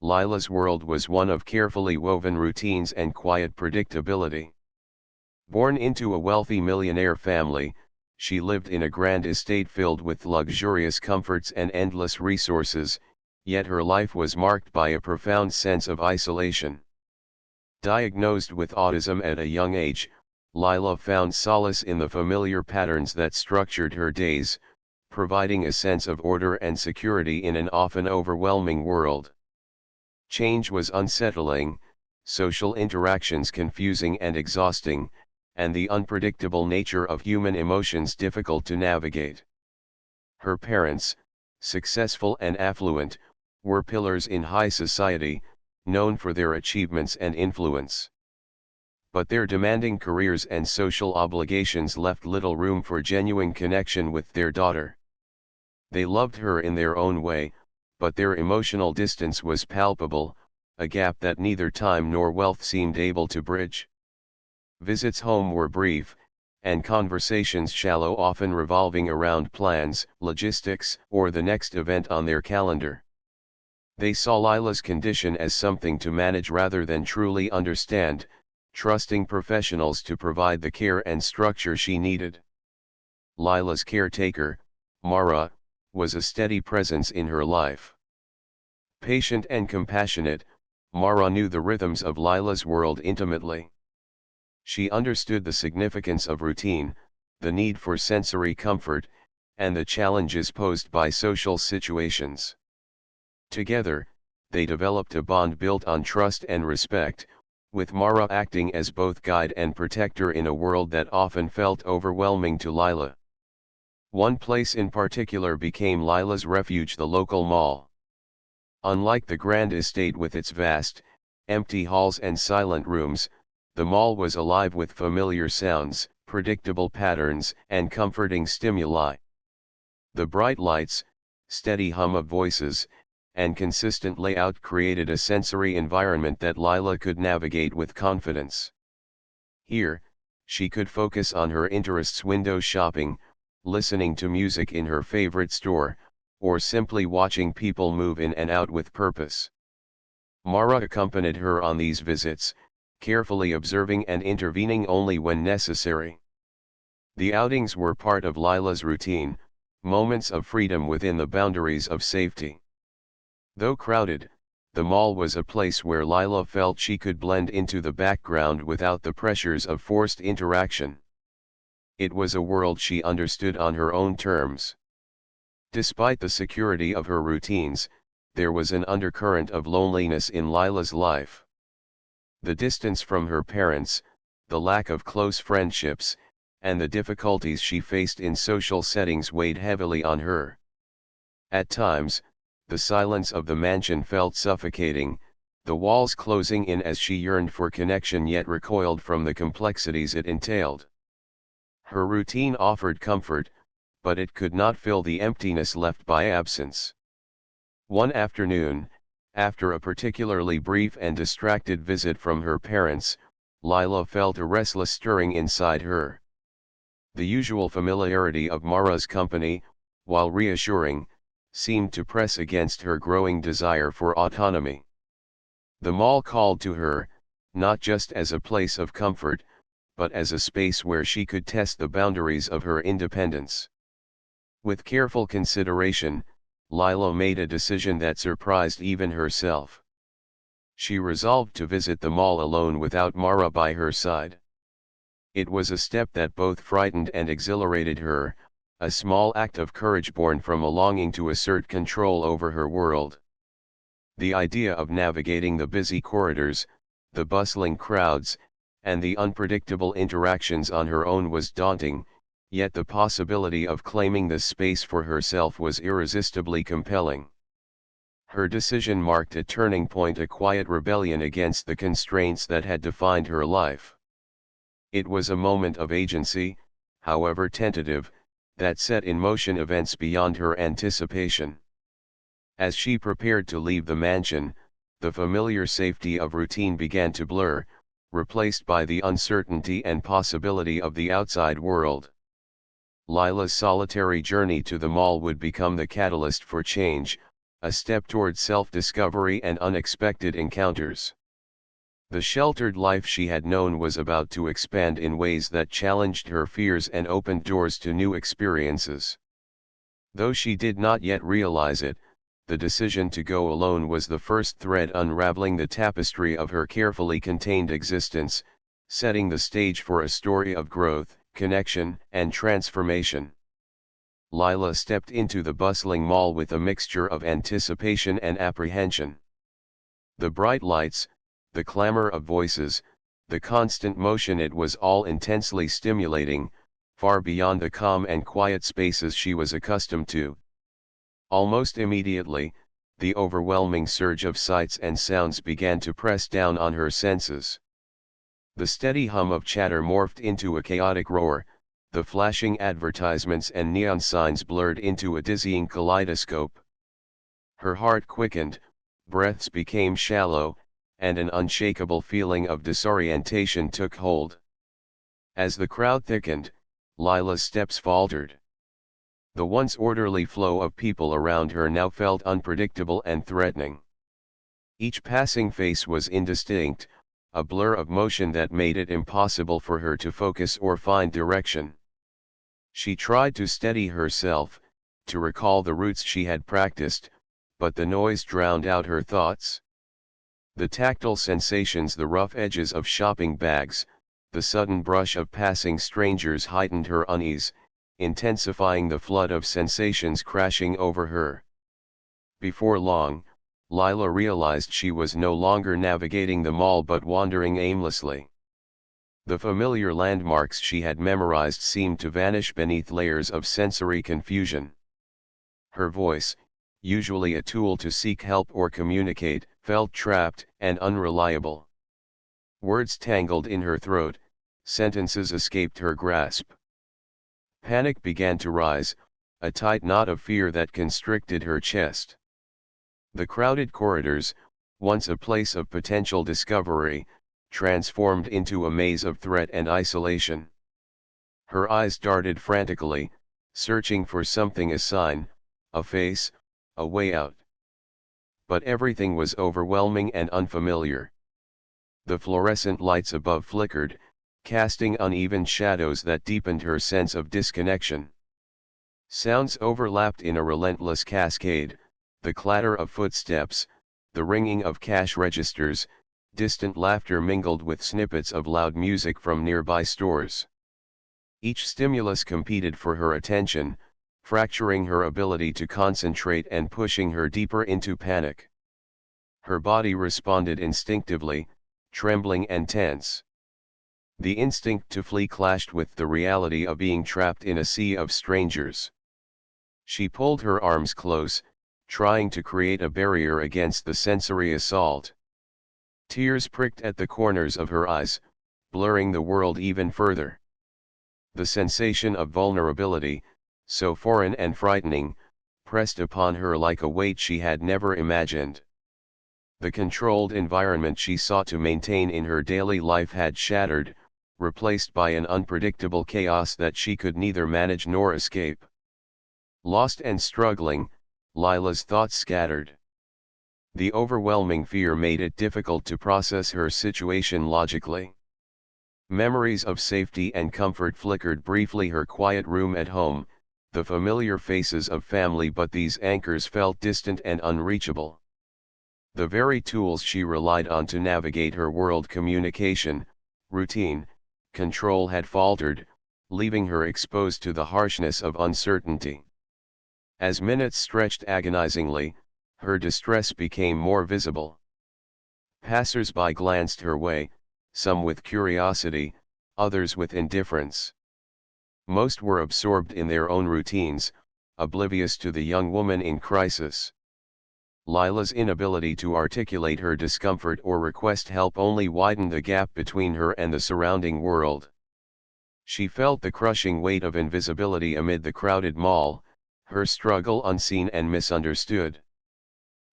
Lila's world was one of carefully woven routines and quiet predictability. Born into a wealthy millionaire family, she lived in a grand estate filled with luxurious comforts and endless resources, yet her life was marked by a profound sense of isolation. Diagnosed with autism at a young age, Lila found solace in the familiar patterns that structured her days, providing a sense of order and security in an often overwhelming world. Change was unsettling, social interactions confusing and exhausting, and the unpredictable nature of human emotions difficult to navigate. Her parents, successful and affluent, were pillars in high society, known for their achievements and influence. But their demanding careers and social obligations left little room for genuine connection with their daughter. They loved her in their own way, but their emotional distance was palpable, a gap that neither time nor wealth seemed able to bridge. Visits home were brief, and conversations shallow, often revolving around plans, logistics, or the next event on their calendar. They saw Lila's condition as something to manage rather than truly understand, trusting professionals to provide the care and structure she needed. Lila's caretaker, Mara, was a steady presence in her life. Patient and compassionate, Mara knew the rhythms of Lila's world intimately. She understood the significance of routine, the need for sensory comfort, and the challenges posed by social situations. Together, they developed a bond built on trust and respect, with Mara acting as both guide and protector in a world that often felt overwhelming to Lila. One place in particular became Lila's refuge: the local mall. Unlike the grand estate with its vast, empty halls and silent rooms, the mall was alive with familiar sounds, predictable patterns, and comforting stimuli. The bright lights, steady hum of voices, and consistent layout created a sensory environment that Lila could navigate with confidence. Here, she could focus on her interests: window shopping, listening to music in her favorite store, or simply watching people move in and out with purpose. Mara accompanied her on these visits, carefully observing and intervening only when necessary. The outings were part of Lila's routine, moments of freedom within the boundaries of safety. Though crowded, the mall was a place where Lila felt she could blend into the background without the pressures of forced interaction. It was a world she understood on her own terms. Despite the security of her routines, there was an undercurrent of loneliness in Lila's life. The distance from her parents, the lack of close friendships, and the difficulties she faced in social settings weighed heavily on her. At times, the silence of the mansion felt suffocating, the walls closing in as she yearned for connection yet recoiled from the complexities it entailed. Her routine offered comfort, but it could not fill the emptiness left by absence. One afternoon, after a particularly brief and distracted visit from her parents, Lila felt a restless stirring inside her. The usual familiarity of Mara's company, while reassuring, seemed to press against her growing desire for autonomy. The mall called to her, not just as a place of comfort, but as a space where she could test the boundaries of her independence. With careful consideration, Lila made a decision that surprised even herself. She resolved to visit the mall alone without Mara by her side. It was a step that both frightened and exhilarated her, a small act of courage born from a longing to assert control over her world. The idea of navigating the busy corridors, the bustling crowds, and the unpredictable interactions on her own was daunting, yet the possibility of claiming this space for herself was irresistibly compelling. Her decision marked a turning point, a quiet rebellion against the constraints that had defined her life. It was a moment of agency, however tentative, that set in motion events beyond her anticipation. As she prepared to leave the mansion, the familiar safety of routine began to blur, replaced by the uncertainty and possibility of the outside world. Lila's solitary journey to the mall would become the catalyst for change, a step toward self-discovery and unexpected encounters. The sheltered life she had known was about to expand in ways that challenged her fears and opened doors to new experiences. Though she did not yet realize it, the decision to go alone was the first thread unraveling the tapestry of her carefully contained existence, setting the stage for a story of growth, connection, and transformation. Lila stepped into the bustling mall with a mixture of anticipation and apprehension. The bright lights, the clamor of voices, the constant motion, it was all intensely stimulating, far beyond the calm and quiet spaces she was accustomed to. Almost immediately, the overwhelming surge of sights and sounds began to press down on her senses. The steady hum of chatter morphed into a chaotic roar, the flashing advertisements and neon signs blurred into a dizzying kaleidoscope. Her heart quickened, breaths became shallow, and an unshakable feeling of disorientation took hold. As the crowd thickened, Lila's steps faltered. The once orderly flow of people around her now felt unpredictable and threatening. Each passing face was indistinct, a blur of motion that made it impossible for her to focus or find direction. She tried to steady herself, to recall the routes she had practiced, but the noise drowned out her thoughts. The tactile sensations, the rough edges of shopping bags, the sudden brush of passing strangers heightened her unease, intensifying the flood of sensations crashing over her. Before long, Lila realized she was no longer navigating the mall but wandering aimlessly. The familiar landmarks she had memorized seemed to vanish beneath layers of sensory confusion. Her voice, usually a tool to seek help or communicate, felt trapped and unreliable. Words tangled in her throat, sentences escaped her grasp. Panic began to rise, a tight knot of fear that constricted her chest. The crowded corridors, once a place of potential discovery, transformed into a maze of threat and isolation. Her eyes darted frantically, searching for something, a sign, a face, a way out. But everything was overwhelming and unfamiliar. The fluorescent lights above flickered, casting uneven shadows that deepened her sense of disconnection. Sounds overlapped in a relentless cascade, the clatter of footsteps, the ringing of cash registers, distant laughter mingled with snippets of loud music from nearby stores. Each stimulus competed for her attention, fracturing her ability to concentrate and pushing her deeper into panic. Her body responded instinctively, trembling and tense. The instinct to flee clashed with the reality of being trapped in a sea of strangers. She pulled her arms close, trying to create a barrier against the sensory assault. Tears pricked at the corners of her eyes, blurring the world even further. The sensation of vulnerability, so foreign and frightening, pressed upon her like a weight she had never imagined. The controlled environment she sought to maintain in her daily life had shattered, replaced by an unpredictable chaos that she could neither manage nor escape. Lost and struggling, Lila's thoughts scattered. The overwhelming fear made it difficult to process her situation logically. Memories of safety and comfort flickered briefly, her quiet room at home, the familiar faces of family, but these anchors felt distant and unreachable. The very tools she relied on to navigate her world, communication, routine, control, had faltered, leaving her exposed to the harshness of uncertainty. As minutes stretched agonizingly, her distress became more visible. Passers-by glanced her way, some with curiosity, others with indifference. Most were absorbed in their own routines, oblivious to the young woman in crisis. Lila's inability to articulate her discomfort or request help only widened the gap between her and the surrounding world. She felt the crushing weight of invisibility amid the crowded mall, her struggle unseen and misunderstood.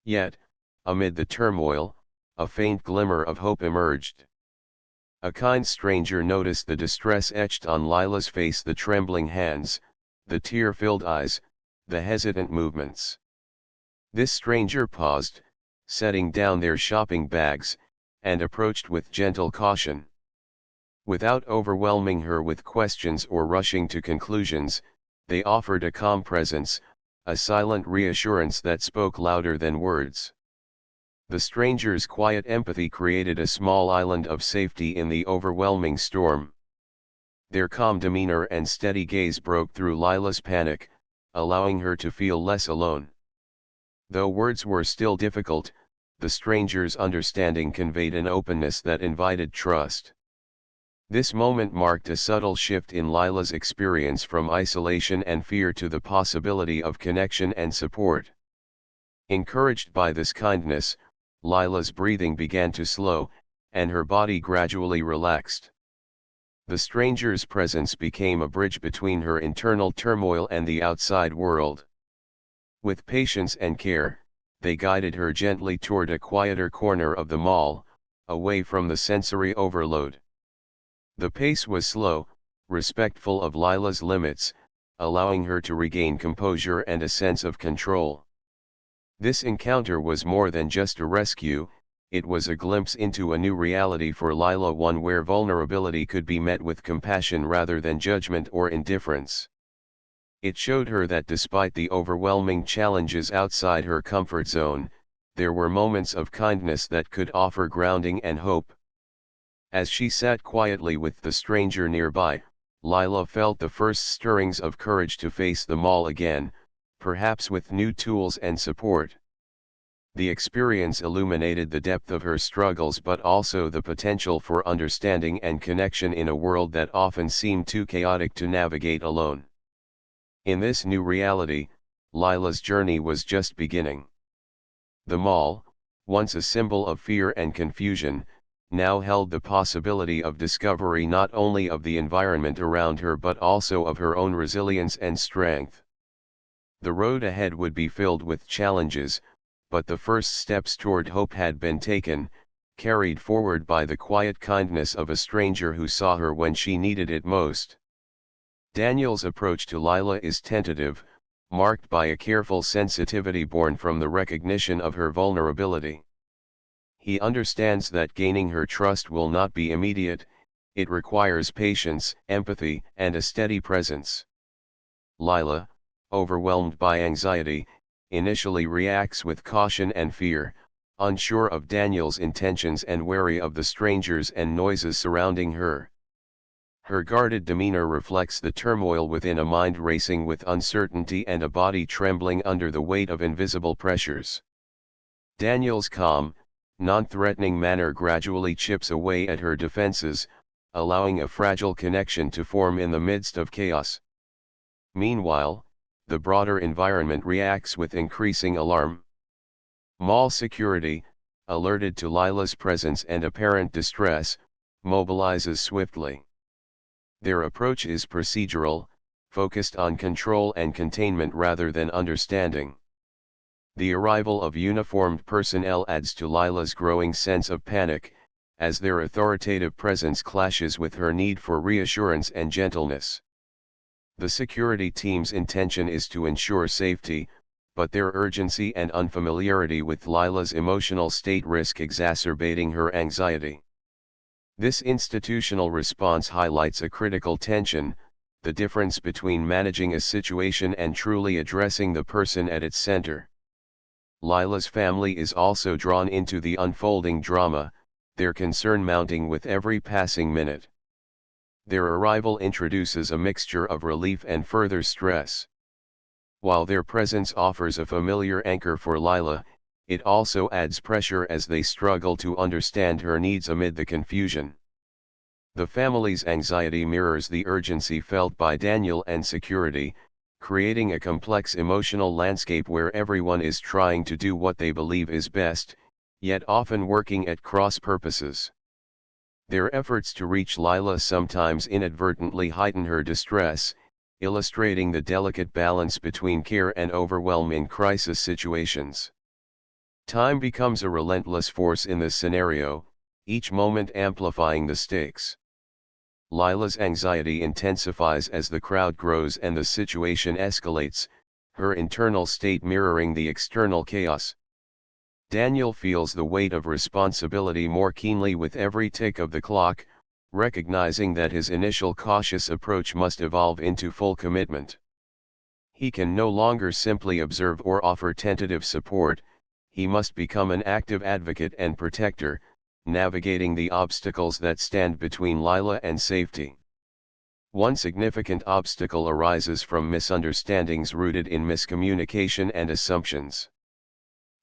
Yet, amid the turmoil, a faint glimmer of hope emerged. A kind stranger noticed the distress etched on Lila's face, the trembling hands, the tear-filled eyes, the hesitant movements. This stranger paused, setting down their shopping bags, and approached with gentle caution. Without overwhelming her with questions or rushing to conclusions, they offered a calm presence, a silent reassurance that spoke louder than words. The stranger's quiet empathy created a small island of safety in the overwhelming storm. Their calm demeanor and steady gaze broke through Lila's panic, allowing her to feel less alone. Though words were still difficult, the stranger's understanding conveyed an openness that invited trust. This moment marked a subtle shift in Lila's experience from isolation and fear to the possibility of connection and support. Encouraged by this kindness, Lila's breathing began to slow, and her body gradually relaxed. The stranger's presence became a bridge between her internal turmoil and the outside world. With patience and care, they guided her gently toward a quieter corner of the mall, away from the sensory overload. The pace was slow, respectful of Lila's limits, allowing her to regain composure and a sense of control. This encounter was more than just a rescue, it was a glimpse into a new reality for Lila, one where vulnerability could be met with compassion rather than judgment or indifference. It showed her that despite the overwhelming challenges outside her comfort zone, there were moments of kindness that could offer grounding and hope. As she sat quietly with the stranger nearby, Lila felt the first stirrings of courage to face the mall again, perhaps with new tools and support. The experience illuminated the depth of her struggles but also the potential for understanding and connection in a world that often seemed too chaotic to navigate alone. In this new reality, Lila's journey was just beginning. The mall, once a symbol of fear and confusion, now held the possibility of discovery not only of the environment around her but also of her own resilience and strength. The road ahead would be filled with challenges, but the first steps toward hope had been taken, carried forward by the quiet kindness of a stranger who saw her when she needed it most. Daniel's approach to Lila is tentative, marked by a careful sensitivity born from the recognition of her vulnerability. He understands that gaining her trust will not be immediate, it requires patience, empathy, and a steady presence. Lila, overwhelmed by anxiety, initially reacts with caution and fear, unsure of Daniel's intentions and wary of the strangers and noises surrounding her. Her guarded demeanor reflects the turmoil within, a mind racing with uncertainty and a body trembling under the weight of invisible pressures. Daniel's calm, non-threatening manner gradually chips away at her defenses, allowing a fragile connection to form in the midst of chaos. Meanwhile, the broader environment reacts with increasing alarm. Mall security, alerted to Lila's presence and apparent distress, mobilizes swiftly. Their approach is procedural, focused on control and containment rather than understanding. The arrival of uniformed personnel adds to Lila's growing sense of panic, as their authoritative presence clashes with her need for reassurance and gentleness. The security team's intention is to ensure safety, but their urgency and unfamiliarity with Lila's emotional state risk exacerbating her anxiety. This institutional response highlights a critical tension, the difference between managing a situation and truly addressing the person at its center. Lila's family is also drawn into the unfolding drama, their concern mounting with every passing minute. Their arrival introduces a mixture of relief and further stress. While their presence offers a familiar anchor for Lila, it also adds pressure as they struggle to understand her needs amid the confusion. The family's anxiety mirrors the urgency felt by Daniel and security, creating a complex emotional landscape where everyone is trying to do what they believe is best, yet often working at cross purposes. Their efforts to reach Lila sometimes inadvertently heighten her distress, illustrating the delicate balance between care and overwhelm in crisis situations. Time becomes a relentless force in this scenario, each moment amplifying the stakes. Lila's anxiety intensifies as the crowd grows and the situation escalates, her internal state mirroring the external chaos. Daniel feels the weight of responsibility more keenly with every tick of the clock, recognizing that his initial cautious approach must evolve into full commitment. He can no longer simply observe or offer tentative support, he must become an active advocate and protector, navigating the obstacles that stand between Lila and safety. One significant obstacle arises from misunderstandings rooted in miscommunication and assumptions.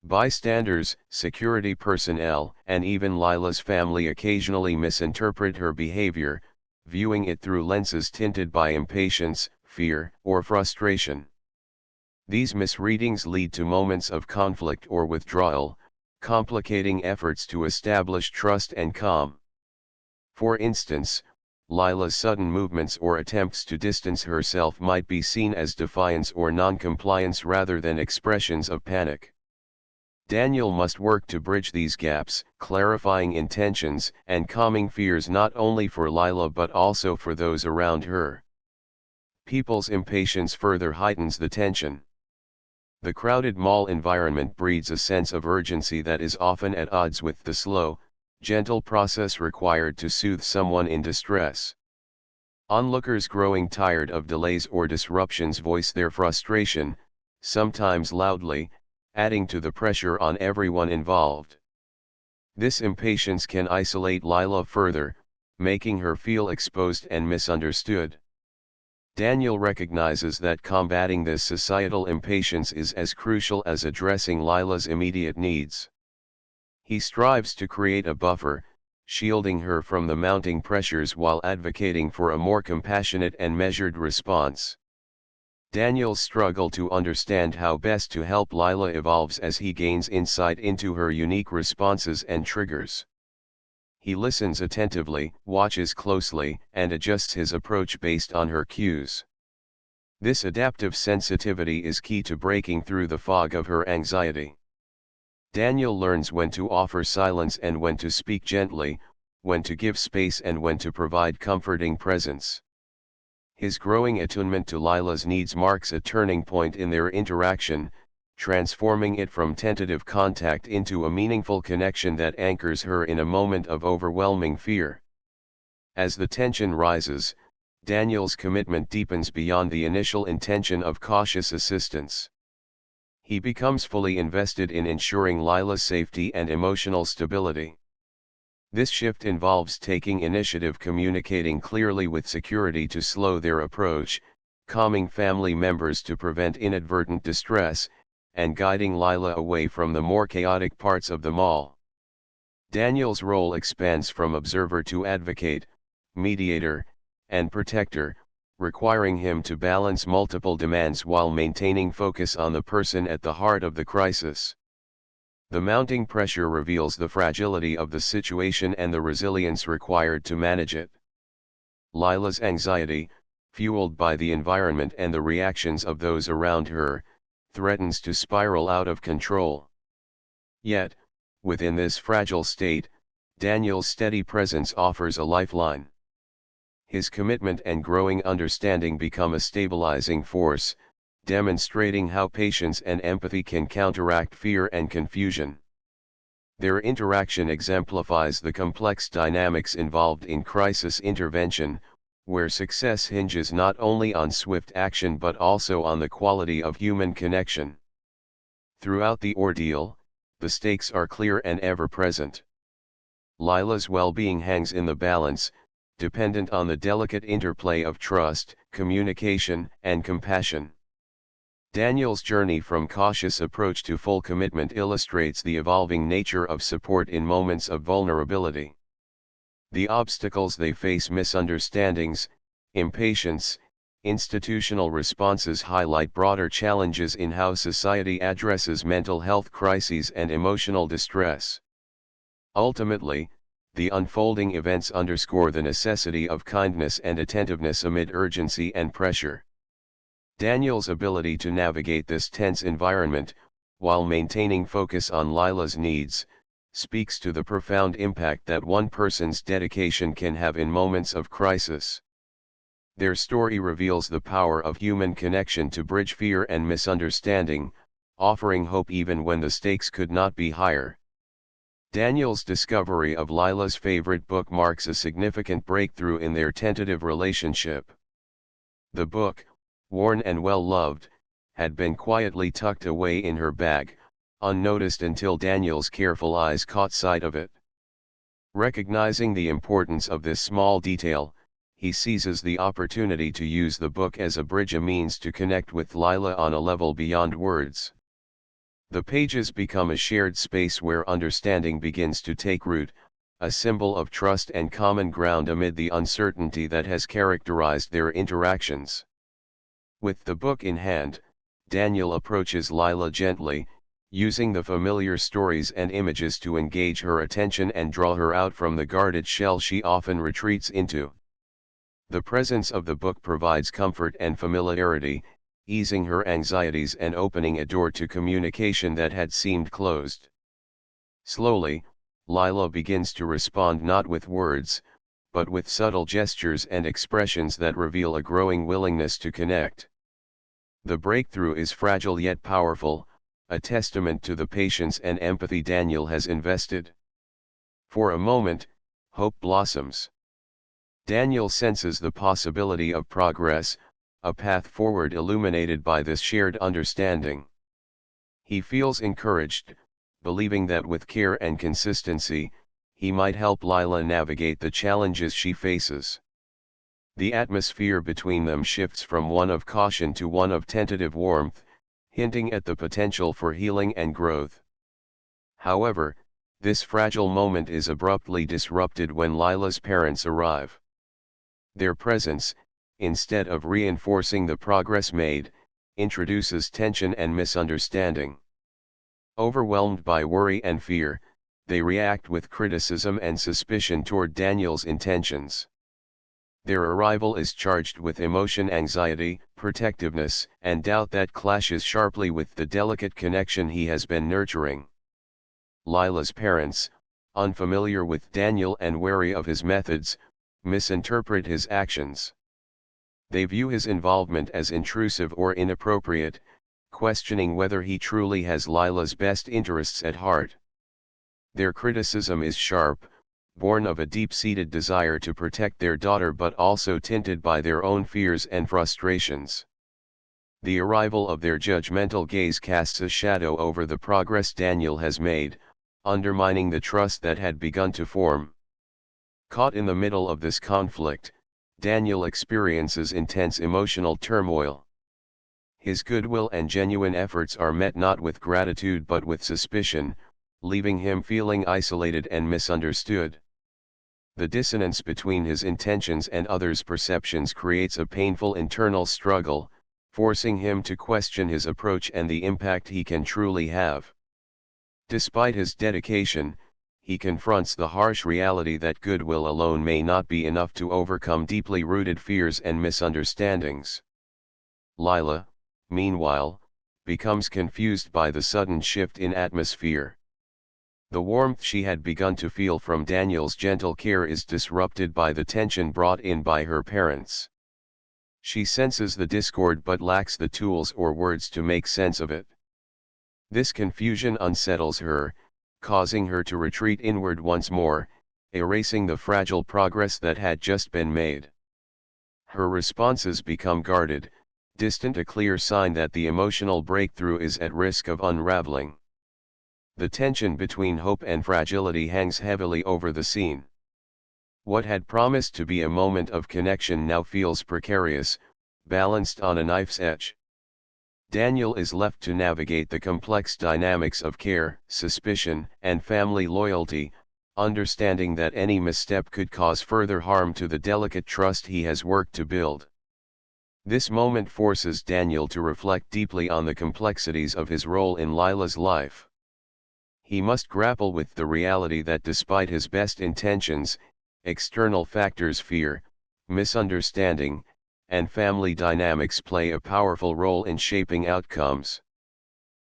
Bystanders, security personnel, and even Lila's family occasionally misinterpret her behavior, viewing it through lenses tinted by impatience, fear, or frustration. These misreadings lead to moments of conflict or withdrawal, complicating efforts to establish trust and calm. For instance, Lila's sudden movements or attempts to distance herself might be seen as defiance or non-compliance rather than expressions of panic. Daniel must work to bridge these gaps, clarifying intentions and calming fears not only for Lila but also for those around her. People's impatience further heightens the tension. The crowded mall environment breeds a sense of urgency that is often at odds with the slow, gentle process required to soothe someone in distress. Onlookers growing tired of delays or disruptions voice their frustration, sometimes loudly, adding to the pressure on everyone involved. This impatience can isolate Lila further, making her feel exposed and misunderstood. Daniel recognizes that combating this societal impatience is as crucial as addressing Lila's immediate needs. He strives to create a buffer, shielding her from the mounting pressures while advocating for a more compassionate and measured response. Daniel's struggle to understand how best to help Lila evolves as he gains insight into her unique responses and triggers. He listens attentively, watches closely, and adjusts his approach based on her cues. This adaptive sensitivity is key to breaking through the fog of her anxiety. Daniel learns when to offer silence and when to speak gently, when to give space and when to provide comforting presence. His growing attunement to Lila's needs marks a turning point in their interaction, transforming it from tentative contact into a meaningful connection that anchors her in a moment of overwhelming fear. As the tension rises, Daniel's commitment deepens beyond the initial intention of cautious assistance. He becomes fully invested in ensuring Lila's safety and emotional stability. This shift involves taking initiative, communicating clearly with security to slow their approach, calming family members to prevent inadvertent distress, and guiding Lila away from the more chaotic parts of the mall. Daniel's role expands from observer to advocate, mediator, and protector, requiring him to balance multiple demands while maintaining focus on the person at the heart of the crisis. The mounting pressure reveals the fragility of the situation and the resilience required to manage it. Lila's anxiety, fueled by the environment and the reactions of those around her, threatens to spiral out of control. Yet, within this fragile state, Daniel's steady presence offers a lifeline. His commitment and growing understanding become a stabilizing force, demonstrating how patience and empathy can counteract fear and confusion. Their interaction exemplifies the complex dynamics involved in crisis intervention, where success hinges not only on swift action but also on the quality of human connection. Throughout the ordeal, the stakes are clear and ever-present. Lila's well-being hangs in the balance, dependent on the delicate interplay of trust, communication, and compassion. Daniel's journey from cautious approach to full commitment illustrates the evolving nature of support in moments of vulnerability. The obstacles they face, misunderstandings, impatience, institutional responses, highlight broader challenges in how society addresses mental health crises and emotional distress. Ultimately, the unfolding events underscore the necessity of kindness and attentiveness amid urgency and pressure. Daniel's ability to navigate this tense environment, while maintaining focus on Lila's needs, speaks to the profound impact that one person's dedication can have in moments of crisis. Their story reveals the power of human connection to bridge fear and misunderstanding, offering hope even when the stakes could not be higher. Daniel's discovery of Lila's favorite book marks a significant breakthrough in their tentative relationship. The book, worn and well-loved, had been quietly tucked away in her bag, unnoticed until Daniel's careful eyes caught sight of it. Recognizing the importance of this small detail, he seizes the opportunity to use the book as a bridge, a means to connect with Lila on a level beyond words. The pages become a shared space where understanding begins to take root, a symbol of trust and common ground amid the uncertainty that has characterized their interactions. With the book in hand, Daniel approaches Lila gently, using the familiar stories and images to engage her attention and draw her out from the guarded shell she often retreats into. The presence of the book provides comfort and familiarity, easing her anxieties and opening a door to communication that had seemed closed. Slowly, Lila begins to respond not with words, but with subtle gestures and expressions that reveal a growing willingness to connect. The breakthrough is fragile yet powerful, a testament to the patience and empathy Daniel has invested. For a moment, hope blossoms. Daniel senses the possibility of progress, a path forward illuminated by this shared understanding. He feels encouraged, believing that with care and consistency, he might help Lila navigate the challenges she faces. The atmosphere between them shifts from one of caution to one of tentative warmth, hinting at the potential for healing and growth. However, this fragile moment is abruptly disrupted when Lila's parents arrive. Their presence, instead of reinforcing the progress made, introduces tension and misunderstanding. Overwhelmed by worry and fear, they react with criticism and suspicion toward Daniel's intentions. Their arrival is charged with emotion, anxiety, protectiveness, and doubt that clashes sharply with the delicate connection he has been nurturing. Lila's parents, unfamiliar with Daniel and wary of his methods, misinterpret his actions. They view his involvement as intrusive or inappropriate, questioning whether he truly has Lila's best interests at heart. Their criticism is sharp, born of a deep-seated desire to protect their daughter but also tinted by their own fears and frustrations. The arrival of their judgmental gaze casts a shadow over the progress Daniel has made, undermining the trust that had begun to form. Caught in the middle of this conflict, Daniel experiences intense emotional turmoil. His goodwill and genuine efforts are met not with gratitude but with suspicion, leaving him feeling isolated and misunderstood. The dissonance between his intentions and others' perceptions creates a painful internal struggle, forcing him to question his approach and the impact he can truly have. Despite his dedication, he confronts the harsh reality that goodwill alone may not be enough to overcome deeply rooted fears and misunderstandings. Lila, meanwhile, becomes confused by the sudden shift in atmosphere. The warmth she had begun to feel from Daniel's gentle care is disrupted by the tension brought in by her parents. She senses the discord but lacks the tools or words to make sense of it. This confusion unsettles her, causing her to retreat inward once more, erasing the fragile progress that had just been made. Her responses become guarded, distant, a clear sign that the emotional breakthrough is at risk of unraveling. The tension between hope and fragility hangs heavily over the scene. What had promised to be a moment of connection now feels precarious, balanced on a knife's edge. Daniel is left to navigate the complex dynamics of care, suspicion, and family loyalty, understanding that any misstep could cause further harm to the delicate trust he has worked to build. This moment forces Daniel to reflect deeply on the complexities of his role in Lila's life. He must grapple with the reality that despite his best intentions, external factors, fear, misunderstanding, and family dynamics play a powerful role in shaping outcomes.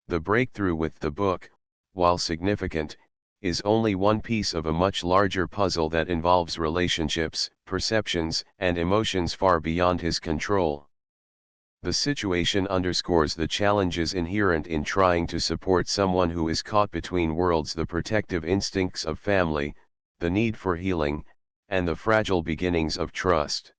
The breakthrough with the book, while significant, is only one piece of a much larger puzzle that involves relationships, perceptions, and emotions far beyond his control. The situation underscores the challenges inherent in trying to support someone who is caught between worlds: the protective instincts of family, the need for healing, and the fragile beginnings of trust.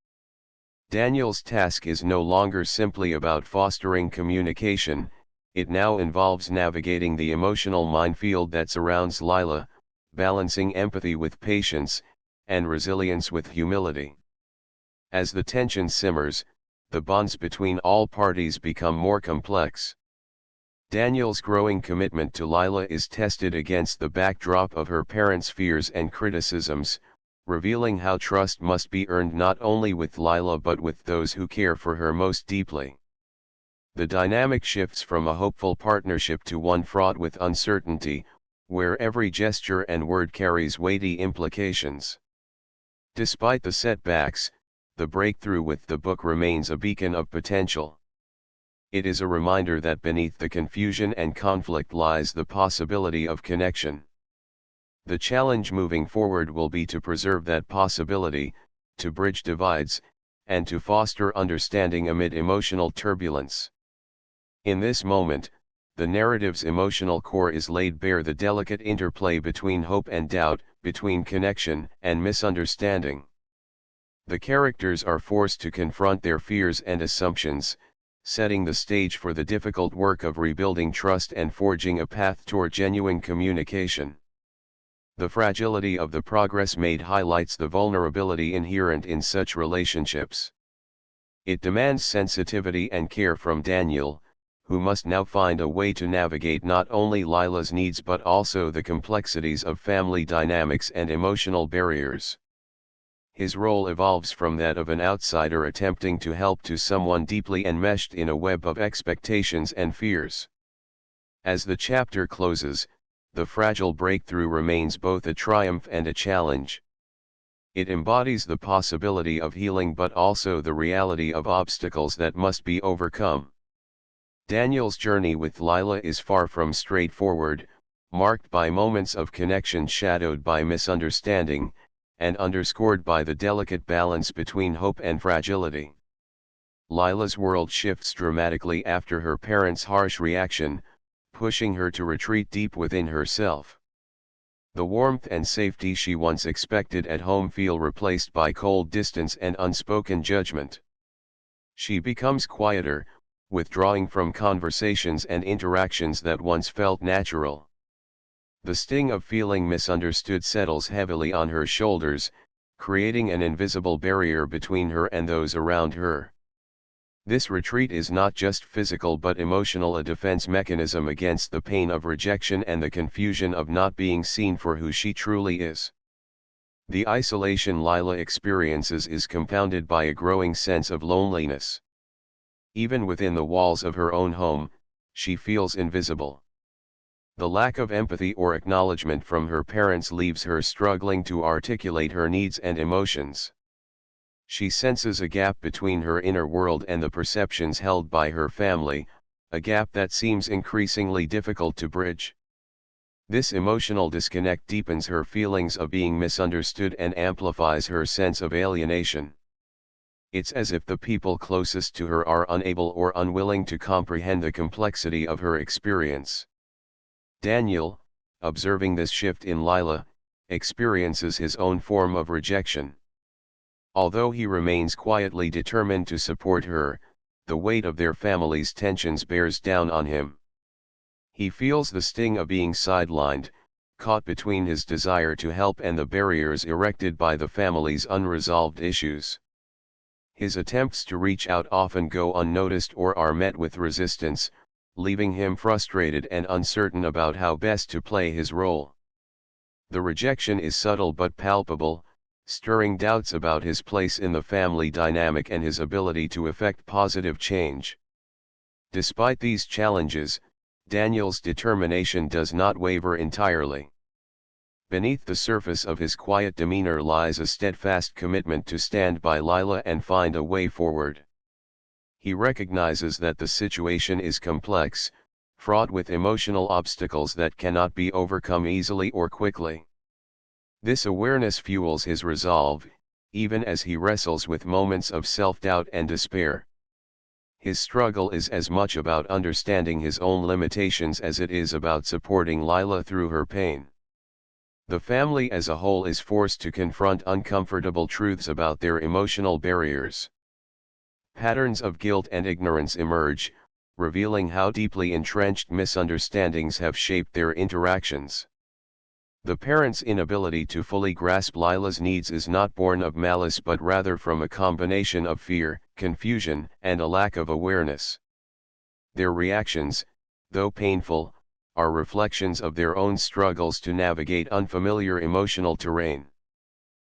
Daniel's task is no longer simply about fostering communication, it now involves navigating the emotional minefield that surrounds Lila, balancing empathy with patience, and resilience with humility. As the tension simmers, the bonds between all parties become more complex. Daniel's growing commitment to Lila is tested against the backdrop of her parents' fears and criticisms, revealing how trust must be earned not only with Lila but with those who care for her most deeply. The dynamic shifts from a hopeful partnership to one fraught with uncertainty, where every gesture and word carries weighty implications. Despite the setbacks, the breakthrough with the book remains a beacon of potential. It is a reminder that beneath the confusion and conflict lies the possibility of connection. The challenge moving forward will be to preserve that possibility, to bridge divides, and to foster understanding amid emotional turbulence. In this moment, the narrative's emotional core is laid bare: the delicate interplay between hope and doubt, between connection and misunderstanding. The characters are forced to confront their fears and assumptions, setting the stage for the difficult work of rebuilding trust and forging a path toward genuine communication. The fragility of the progress made highlights the vulnerability inherent in such relationships. It demands sensitivity and care from Daniel, who must now find a way to navigate not only Lila's needs but also the complexities of family dynamics and emotional barriers. His role evolves from that of an outsider attempting to help to someone deeply enmeshed in a web of expectations and fears. As the chapter closes, the fragile breakthrough remains both a triumph and a challenge. It embodies the possibility of healing but also the reality of obstacles that must be overcome. Daniel's journey with Lila is far from straightforward, marked by moments of connection shadowed by misunderstanding, and underscored by the delicate balance between hope and fragility. Lila's world shifts dramatically after her parents' harsh reaction, pushing her to retreat deep within herself. The warmth and safety she once expected at home feel replaced by cold distance and unspoken judgment. She becomes quieter, withdrawing from conversations and interactions that once felt natural. The sting of feeling misunderstood settles heavily on her shoulders, creating an invisible barrier between her and those around her. This retreat is not just physical but emotional, a defense mechanism against the pain of rejection and the confusion of not being seen for who she truly is. The isolation Lila experiences is compounded by a growing sense of loneliness. Even within the walls of her own home, she feels invisible. The lack of empathy or acknowledgement from her parents leaves her struggling to articulate her needs and emotions. She senses a gap between her inner world and the perceptions held by her family, a gap that seems increasingly difficult to bridge. This emotional disconnect deepens her feelings of being misunderstood and amplifies her sense of alienation. It's as if the people closest to her are unable or unwilling to comprehend the complexity of her experience. Daniel, observing this shift in Lila, experiences his own form of rejection. Although he remains quietly determined to support her, the weight of their family's tensions bears down on him. He feels the sting of being sidelined, caught between his desire to help and the barriers erected by the family's unresolved issues. His attempts to reach out often go unnoticed or are met with resistance, leaving him frustrated and uncertain about how best to play his role. The rejection is subtle but palpable, stirring doubts about his place in the family dynamic and his ability to effect positive change. Despite these challenges, Daniel's determination does not waver entirely. Beneath the surface of his quiet demeanor lies a steadfast commitment to stand by Lila and find a way forward. He recognizes that the situation is complex, fraught with emotional obstacles that cannot be overcome easily or quickly. This awareness fuels his resolve, even as he wrestles with moments of self-doubt and despair. His struggle is as much about understanding his own limitations as it is about supporting Lila through her pain. The family as a whole is forced to confront uncomfortable truths about their emotional barriers. Patterns of guilt and ignorance emerge, revealing how deeply entrenched misunderstandings have shaped their interactions. The parents' inability to fully grasp Lila's needs is not born of malice but rather from a combination of fear, confusion, and a lack of awareness. Their reactions, though painful, are reflections of their own struggles to navigate unfamiliar emotional terrain.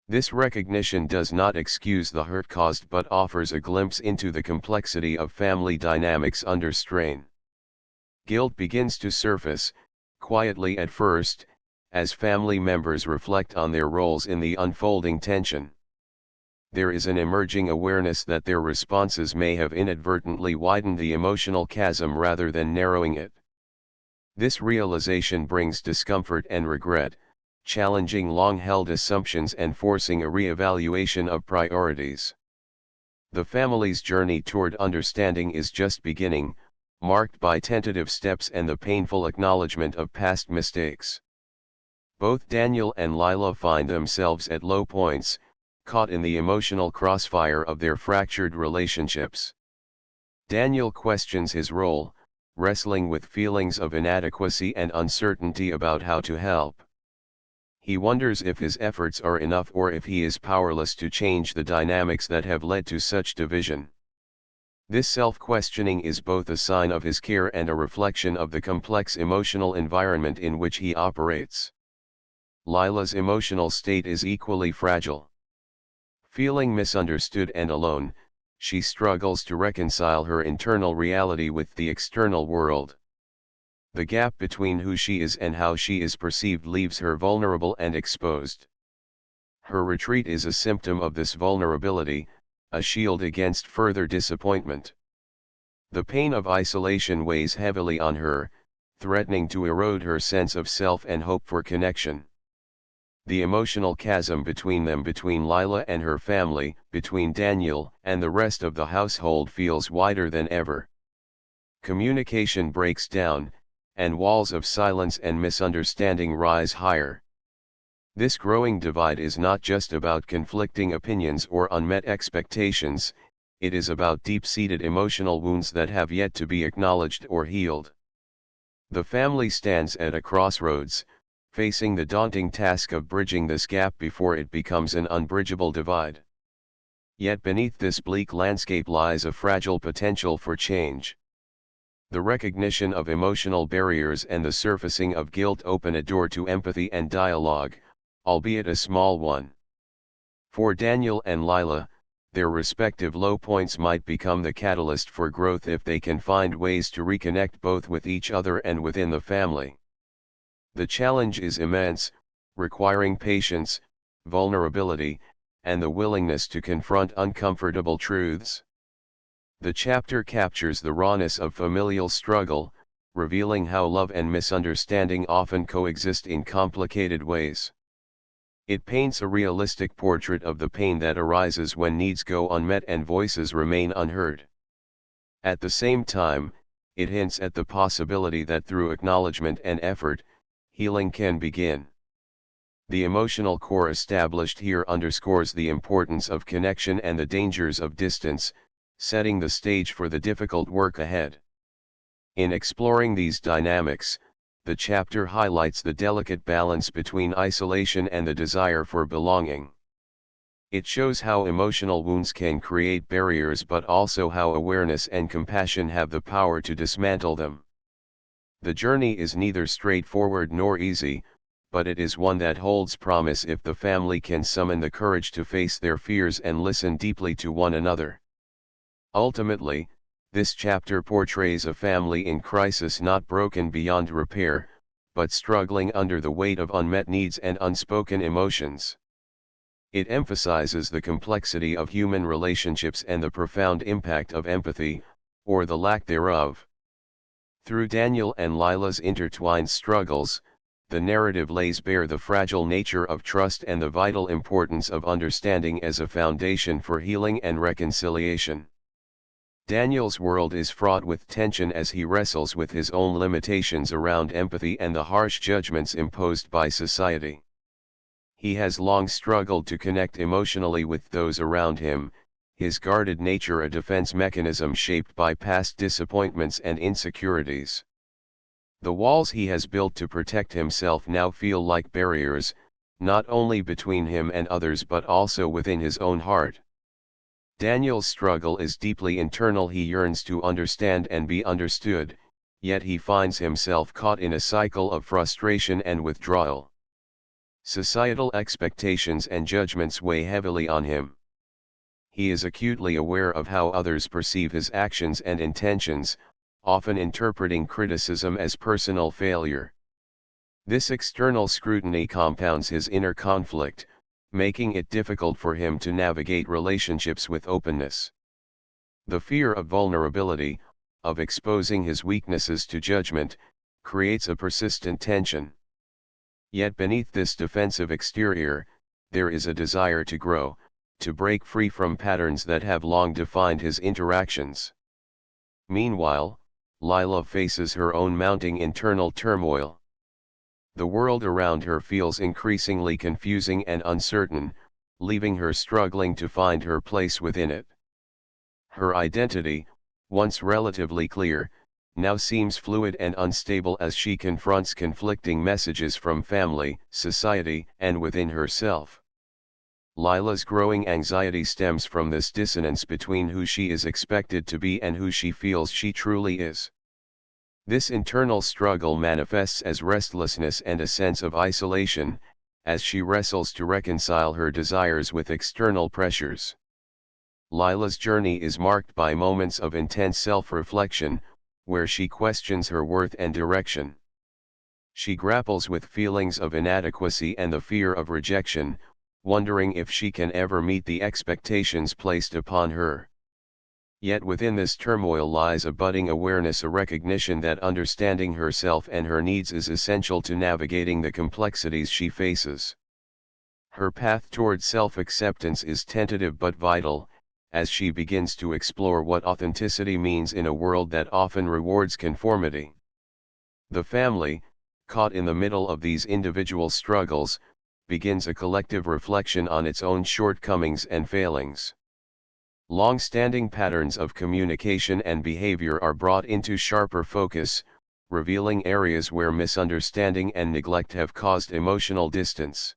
This recognition does not excuse the hurt caused but offers a glimpse into the complexity of family dynamics under strain. Guilt begins to surface, quietly at first, as family members reflect on their roles in the unfolding tension. There is an emerging awareness that their responses may have inadvertently widened the emotional chasm rather than narrowing it. This realization brings discomfort and regret, challenging long-held assumptions and forcing a re-evaluation of priorities. The family's journey toward understanding is just beginning, marked by tentative steps and the painful acknowledgement of past mistakes. Both Daniel and Lila find themselves at low points, caught in the emotional crossfire of their fractured relationships. Daniel questions his role, wrestling with feelings of inadequacy and uncertainty about how to help. He wonders if his efforts are enough or if he is powerless to change the dynamics that have led to such division. This self-questioning is both a sign of his care and a reflection of the complex emotional environment in which he operates. Lila's emotional state is equally fragile. Feeling misunderstood and alone, she struggles to reconcile her internal reality with the external world. The gap between who she is and how she is perceived leaves her vulnerable and exposed. Her retreat is a symptom of this vulnerability, a shield against further disappointment. The pain of isolation weighs heavily on her, threatening to erode her sense of self and hope for connection. The emotional chasm between Lila and her family, between Daniel and the rest of the household feels wider than ever. Communication breaks down, and walls of silence and misunderstanding rise higher. This growing divide is not just about conflicting opinions or unmet expectations, it is about deep-seated emotional wounds that have yet to be acknowledged or healed. The family stands at a crossroads, facing the daunting task of bridging this gap before it becomes an unbridgeable divide. Yet beneath this bleak landscape lies a fragile potential for change. The recognition of emotional barriers and the surfacing of guilt open a door to empathy and dialogue, albeit a small one. For Daniel and Lila, their respective low points might become the catalyst for growth if they can find ways to reconnect both with each other and within the family. The challenge is immense, requiring patience, vulnerability, and the willingness to confront uncomfortable truths. The chapter captures the rawness of familial struggle, revealing how love and misunderstanding often coexist in complicated ways. It paints a realistic portrait of the pain that arises when needs go unmet and voices remain unheard. At the same time, it hints at the possibility that through acknowledgement and effort, healing can begin. The emotional core established here underscores the importance of connection and the dangers of distance, setting the stage for the difficult work ahead. In exploring these dynamics, the chapter highlights the delicate balance between isolation and the desire for belonging. It shows how emotional wounds can create barriers but also how awareness and compassion have the power to dismantle them. The journey is neither straightforward nor easy, but it is one that holds promise if the family can summon the courage to face their fears and listen deeply to one another. Ultimately, this chapter portrays a family in crisis not broken beyond repair, but struggling under the weight of unmet needs and unspoken emotions. It emphasizes the complexity of human relationships and the profound impact of empathy, or the lack thereof. Through Daniel and Lila's intertwined struggles, the narrative lays bare the fragile nature of trust and the vital importance of understanding as a foundation for healing and reconciliation. Daniel's world is fraught with tension as he wrestles with his own limitations around empathy and the harsh judgments imposed by society. He has long struggled to connect emotionally with those around him, his guarded nature a defense mechanism shaped by past disappointments and insecurities. The walls he has built to protect himself now feel like barriers, not only between him and others but also within his own heart. Daniel's struggle is deeply internal. He yearns to understand and be understood, yet he finds himself caught in a cycle of frustration and withdrawal. Societal expectations and judgments weigh heavily on him. He is acutely aware of how others perceive his actions and intentions, often interpreting criticism as personal failure. This external scrutiny compounds his inner conflict, making it difficult for him to navigate relationships with openness. The fear of vulnerability, of exposing his weaknesses to judgment, creates a persistent tension. Yet beneath this defensive exterior, there is a desire to grow, to break free from patterns that have long defined his interactions. Meanwhile, Lila faces her own mounting internal turmoil. The world around her feels increasingly confusing and uncertain, leaving her struggling to find her place within it. Her identity, once relatively clear, now seems fluid and unstable as she confronts conflicting messages from family, society, and within herself. Lila's growing anxiety stems from this dissonance between who she is expected to be and who she feels she truly is. This internal struggle manifests as restlessness and a sense of isolation, as she wrestles to reconcile her desires with external pressures. Lila's journey is marked by moments of intense self-reflection, where she questions her worth and direction. She grapples with feelings of inadequacy and the fear of rejection, wondering if she can ever meet the expectations placed upon her. Yet within this turmoil lies a budding awareness, a recognition that understanding herself and her needs is essential to navigating the complexities she faces. Her path toward self-acceptance is tentative but vital, as she begins to explore what authenticity means in a world that often rewards conformity. The family, caught in the middle of these individual struggles, begins a collective reflection on its own shortcomings and failings. Long-standing patterns of communication and behavior are brought into sharper focus, revealing areas where misunderstanding and neglect have caused emotional distance.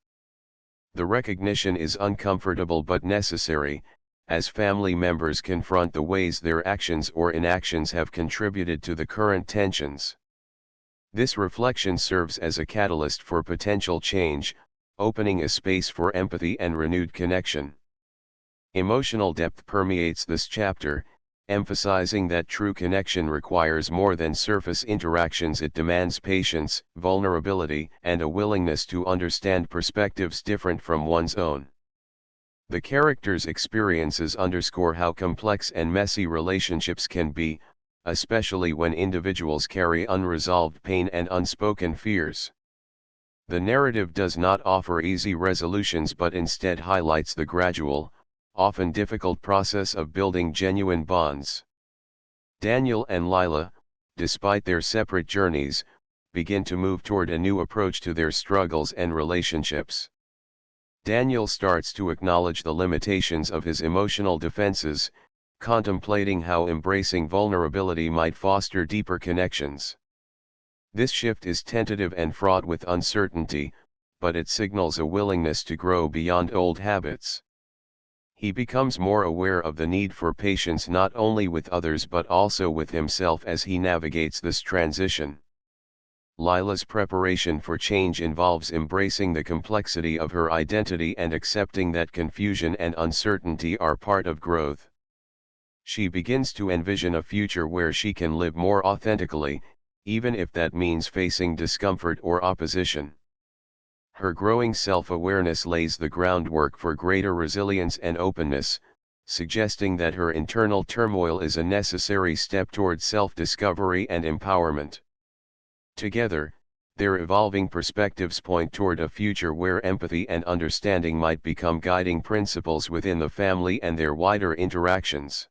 The recognition is uncomfortable but necessary, as family members confront the ways their actions or inactions have contributed to the current tensions. This reflection serves as a catalyst for potential change, opening a space for empathy and renewed connection. Emotional depth permeates this chapter, emphasizing that true connection requires more than surface interactions. It demands patience, vulnerability, and a willingness to understand perspectives different from one's own. The characters' experiences underscore how complex and messy relationships can be, especially when individuals carry unresolved pain and unspoken fears. The narrative does not offer easy resolutions but instead highlights the gradual, often difficult process of building genuine bonds. Daniel and Lila, despite their separate journeys, begin to move toward a new approach to their struggles and relationships. Daniel starts to acknowledge the limitations of his emotional defenses, contemplating how embracing vulnerability might foster deeper connections. This shift is tentative and fraught with uncertainty, but it signals a willingness to grow beyond old habits. He becomes more aware of the need for patience not only with others but also with himself as he navigates this transition. Lila's preparation for change involves embracing the complexity of her identity and accepting that confusion and uncertainty are part of growth. She begins to envision a future where she can live more authentically, even if that means facing discomfort or opposition. Her growing self-awareness lays the groundwork for greater resilience and openness, suggesting that her internal turmoil is a necessary step toward self-discovery and empowerment. Together, their evolving perspectives point toward a future where empathy and understanding might become guiding principles within the family and their wider interactions.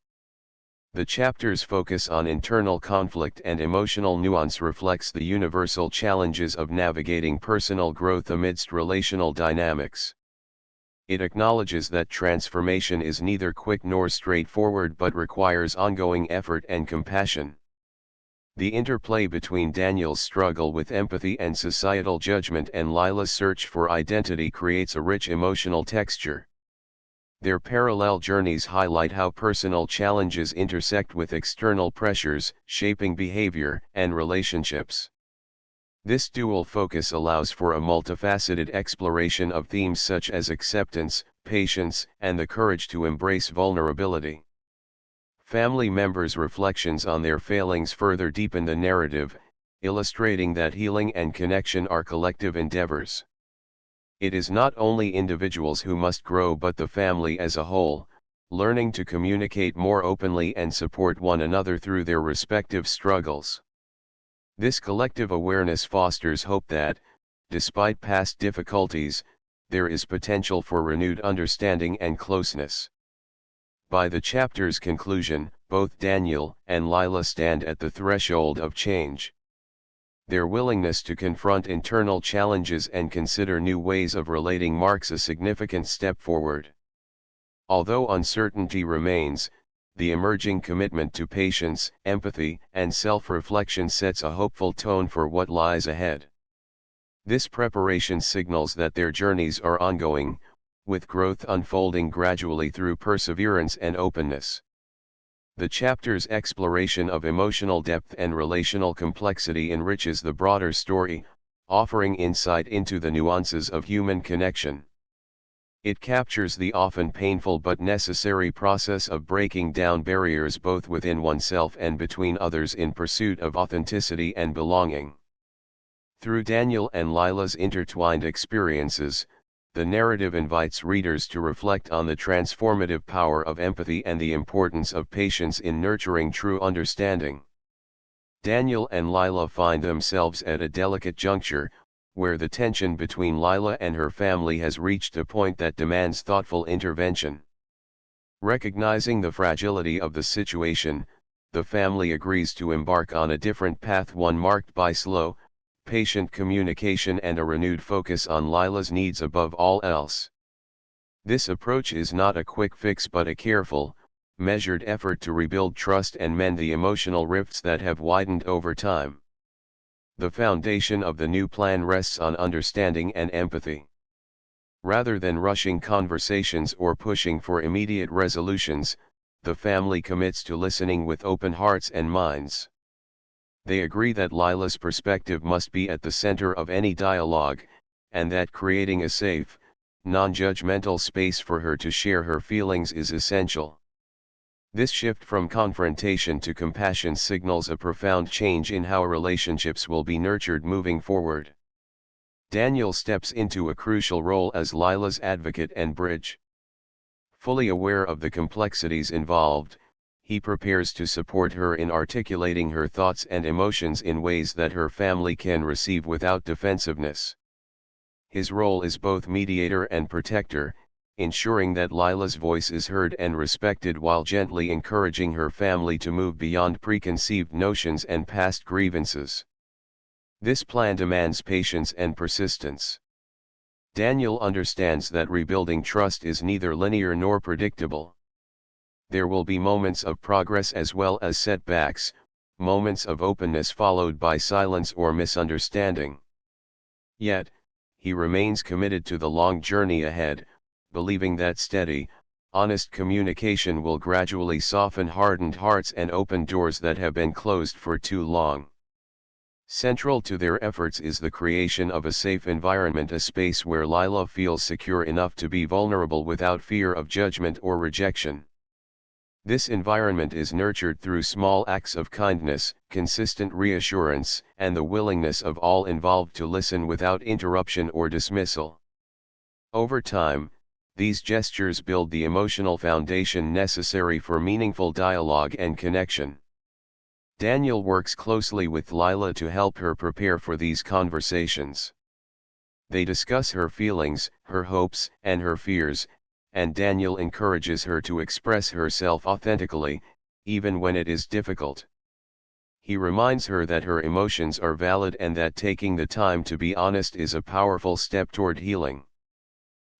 The chapter's focus on internal conflict and emotional nuance reflects the universal challenges of navigating personal growth amidst relational dynamics. It acknowledges that transformation is neither quick nor straightforward but requires ongoing effort and compassion. The interplay between Daniel's struggle with empathy and societal judgment and Lila's search for identity creates a rich emotional texture. Their parallel journeys highlight how personal challenges intersect with external pressures, shaping behavior and relationships. This dual focus allows for a multifaceted exploration of themes such as acceptance, patience, and the courage to embrace vulnerability. Family members' reflections on their failings further deepen the narrative, illustrating that healing and connection are collective endeavors. It is not only individuals who must grow but the family as a whole, learning to communicate more openly and support one another through their respective struggles. This collective awareness fosters hope that, despite past difficulties, there is potential for renewed understanding and closeness. By the chapter's conclusion, both Daniel and Lila stand at the threshold of change. Their willingness to confront internal challenges and consider new ways of relating marks a significant step forward. Although uncertainty remains, the emerging commitment to patience, empathy, and self-reflection sets a hopeful tone for what lies ahead. This preparation signals that their journeys are ongoing, with growth unfolding gradually through perseverance and openness. The chapter's exploration of emotional depth and relational complexity enriches the broader story, offering insight into the nuances of human connection. It captures the often painful but necessary process of breaking down barriers both within oneself and between others in pursuit of authenticity and belonging. Through Daniel and Lila's intertwined experiences, the narrative invites readers to reflect on the transformative power of empathy and the importance of patience in nurturing true understanding. Daniel and Lila find themselves at a delicate juncture, where the tension between Lila and her family has reached a point that demands thoughtful intervention. Recognizing the fragility of the situation, the family agrees to embark on a different path, one marked by slow, patient communication and a renewed focus on Lila's needs above all else. This approach is not a quick fix but a careful, measured effort to rebuild trust and mend the emotional rifts that have widened over time. The foundation of the new plan rests on understanding and empathy. Rather than rushing conversations or pushing for immediate resolutions, the family commits to listening with open hearts and minds. They agree that Lila's perspective must be at the center of any dialogue, and that creating a safe, non-judgmental space for her to share her feelings is essential. This shift from confrontation to compassion signals a profound change in how relationships will be nurtured moving forward. Daniel steps into a crucial role as Lila's advocate and bridge. Fully aware of the complexities involved, he prepares to support her in articulating her thoughts and emotions in ways that her family can receive without defensiveness. His role is both mediator and protector, ensuring that Lila's voice is heard and respected while gently encouraging her family to move beyond preconceived notions and past grievances. This plan demands patience and persistence. Daniel understands that rebuilding trust is neither linear nor predictable. There will be moments of progress as well as setbacks, moments of openness followed by silence or misunderstanding. Yet, he remains committed to the long journey ahead, believing that steady, honest communication will gradually soften hardened hearts and open doors that have been closed for too long. Central to their efforts is the creation of a safe environment, a space where Lila feels secure enough to be vulnerable without fear of judgment or rejection. This environment is nurtured through small acts of kindness, consistent reassurance, and the willingness of all involved to listen without interruption or dismissal. Over time, These gestures build the emotional foundation necessary for meaningful dialogue and connection. Daniel works closely with Lila to help her prepare for these conversations. They discuss her feelings, her hopes, and her fears, and Daniel encourages her to express herself authentically, even when it is difficult. He reminds her that her emotions are valid and that taking the time to be honest is a powerful step toward healing.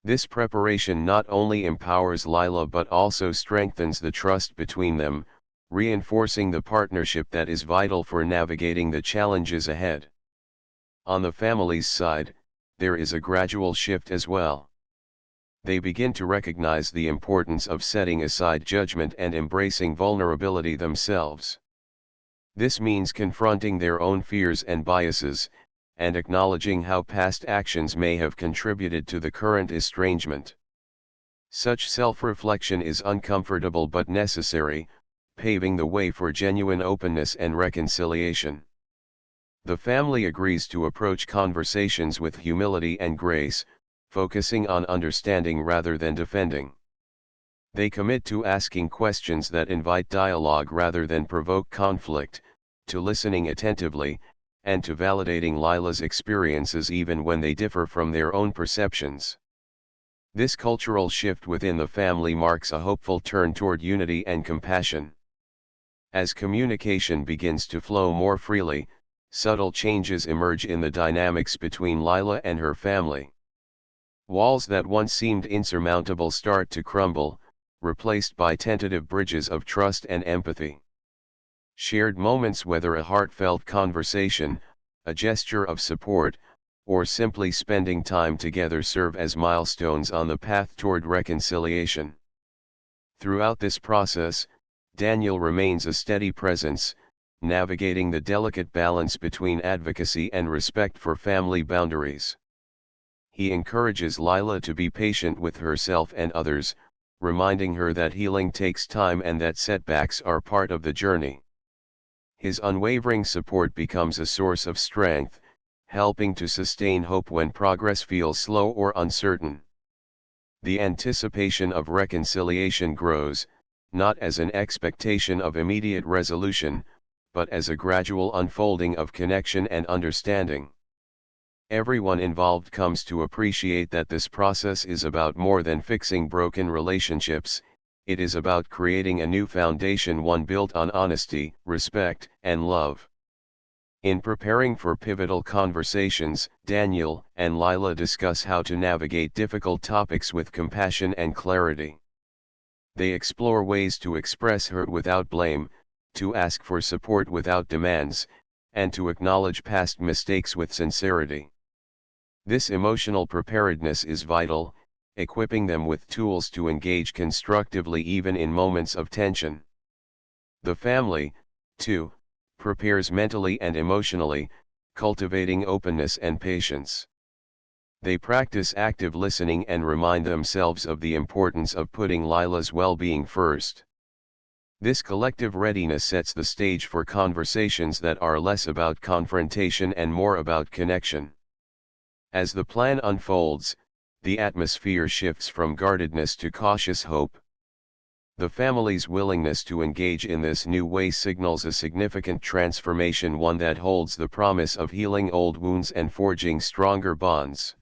This preparation not only empowers Lila but also strengthens the trust between them, reinforcing the partnership that is vital for navigating the challenges ahead. On the family's side, there is a gradual shift as well. They begin to recognize the importance of setting aside judgment and embracing vulnerability themselves. This means confronting their own fears and biases, and acknowledging how past actions may have contributed to the current estrangement. Such self-reflection is uncomfortable but necessary, paving the way for genuine openness and reconciliation. The family agrees to approach conversations with humility and grace, focusing on understanding rather than defending. They commit to asking questions that invite dialogue rather than provoke conflict, to listening attentively, and to validating Lila's experiences even when they differ from their own perceptions. This cultural shift within the family marks a hopeful turn toward unity and compassion. As communication begins to flow more freely, subtle changes emerge in the dynamics between Lila and her family. Walls that once seemed insurmountable start to crumble, replaced by tentative bridges of trust and empathy. Shared moments, whether a heartfelt conversation, a gesture of support, or simply spending time together, serve as milestones on the path toward reconciliation. Throughout this process, Daniel remains a steady presence, navigating the delicate balance between advocacy and respect for family boundaries. He encourages Lila to be patient with herself and others, reminding her that healing takes time and that setbacks are part of the journey. His unwavering support becomes a source of strength, helping to sustain hope when progress feels slow or uncertain. The anticipation of reconciliation grows, not as an expectation of immediate resolution, but as a gradual unfolding of connection and understanding. Everyone involved comes to appreciate that this process is about more than fixing broken relationships. It is about creating a new foundation, one built on honesty, respect, and love. In preparing for pivotal conversations, Daniel and Lila discuss how to navigate difficult topics with compassion and clarity. They explore ways to express hurt without blame, to ask for support without demands, and to acknowledge past mistakes with sincerity. This emotional preparedness is vital, equipping them with tools to engage constructively even in moments of tension. The family, too, prepares mentally and emotionally, cultivating openness and patience. They practice active listening and remind themselves of the importance of putting Lila's well-being first. This collective readiness sets the stage for conversations that are less about confrontation and more about connection. As the plan unfolds, the atmosphere shifts from guardedness to cautious hope. The family's willingness to engage in this new way signals a significant transformation, one that holds the promise of healing old wounds and forging stronger bonds.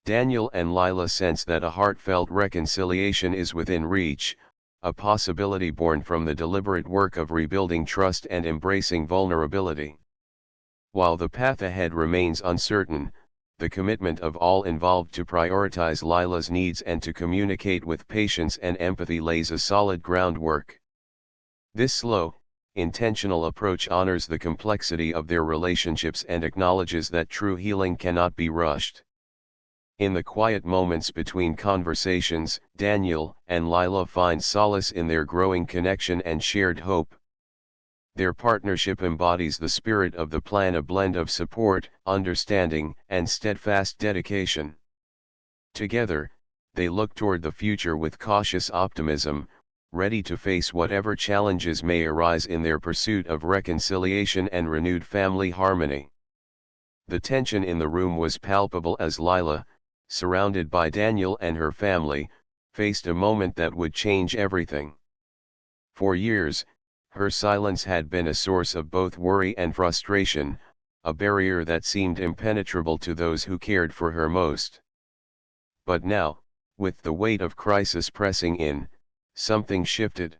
Daniel and Lila sense that a heartfelt reconciliation is within reach, a possibility born from the deliberate work of rebuilding trust and embracing vulnerability. While the path ahead remains uncertain, the commitment of all involved to prioritize Lila's needs and to communicate with patience and empathy lays a solid groundwork. This slow, intentional approach honors the complexity of their relationships and acknowledges that true healing cannot be rushed. In the quiet moments between conversations, Daniel and Lila find solace in their growing connection and shared hope. Their partnership embodies the spirit of the plan, a blend of support, understanding, and steadfast dedication. Together, they look toward the future with cautious optimism, ready to face whatever challenges may arise in their pursuit of reconciliation and renewed family harmony. The tension in the room was palpable as Lila, surrounded by Daniel and her family, faced a moment that would change everything. For years, her silence had been a source of both worry and frustration, a barrier that seemed impenetrable to those who cared for her most. But now, with the weight of crisis pressing in, something shifted.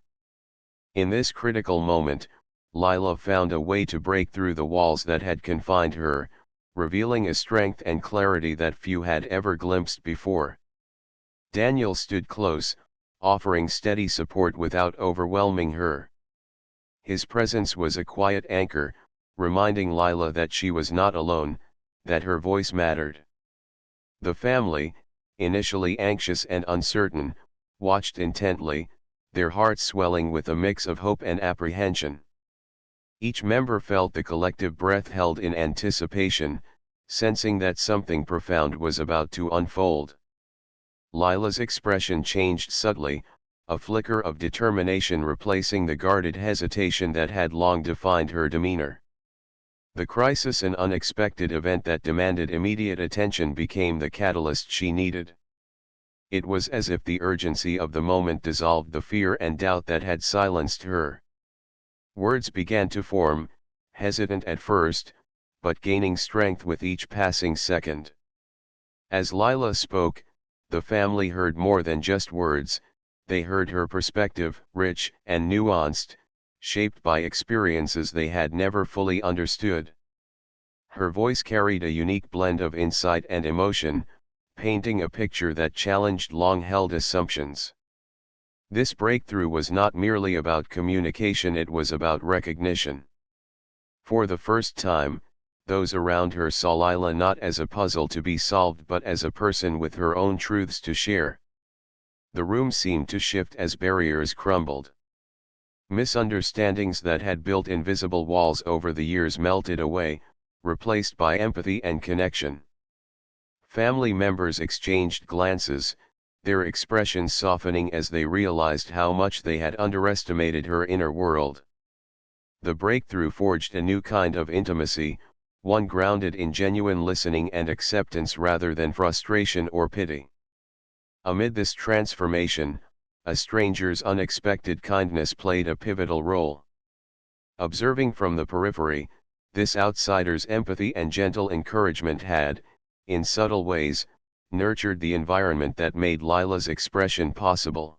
In this critical moment, Lila found a way to break through the walls that had confined her, revealing a strength and clarity that few had ever glimpsed before. Daniel stood close, offering steady support without overwhelming her. His presence was a quiet anchor, reminding Lila that she was not alone, that her voice mattered. The family, initially anxious and uncertain, watched intently, their hearts swelling with a mix of hope and apprehension. Each member felt the collective breath held in anticipation, sensing that something profound was about to unfold. Lila's expression changed subtly, a flicker of determination replacing the guarded hesitation that had long defined her demeanor. The crisis, an unexpected event that demanded immediate attention, became the catalyst she needed. It was as if the urgency of the moment dissolved the fear and doubt that had silenced her. Words began to form, hesitant at first, but gaining strength with each passing second. As Lila spoke, the family heard more than just words, they heard her perspective, rich and nuanced, shaped by experiences they had never fully understood. Her voice carried a unique blend of insight and emotion, painting a picture that challenged long-held assumptions. This breakthrough was not merely about communication, it was about recognition. For the first time, those around her saw Lila not as a puzzle to be solved but as a person with her own truths to share. The room seemed to shift as barriers crumbled. Misunderstandings that had built invisible walls over the years melted away, replaced by empathy and connection. Family members exchanged glances, their expressions softening as they realized how much they had underestimated her inner world. The breakthrough forged a new kind of intimacy, one grounded in genuine listening and acceptance rather than frustration or pity. Amid this transformation, a stranger's unexpected kindness played a pivotal role. Observing from the periphery, this outsider's empathy and gentle encouragement had, in subtle ways, nurtured the environment that made Lila's expression possible.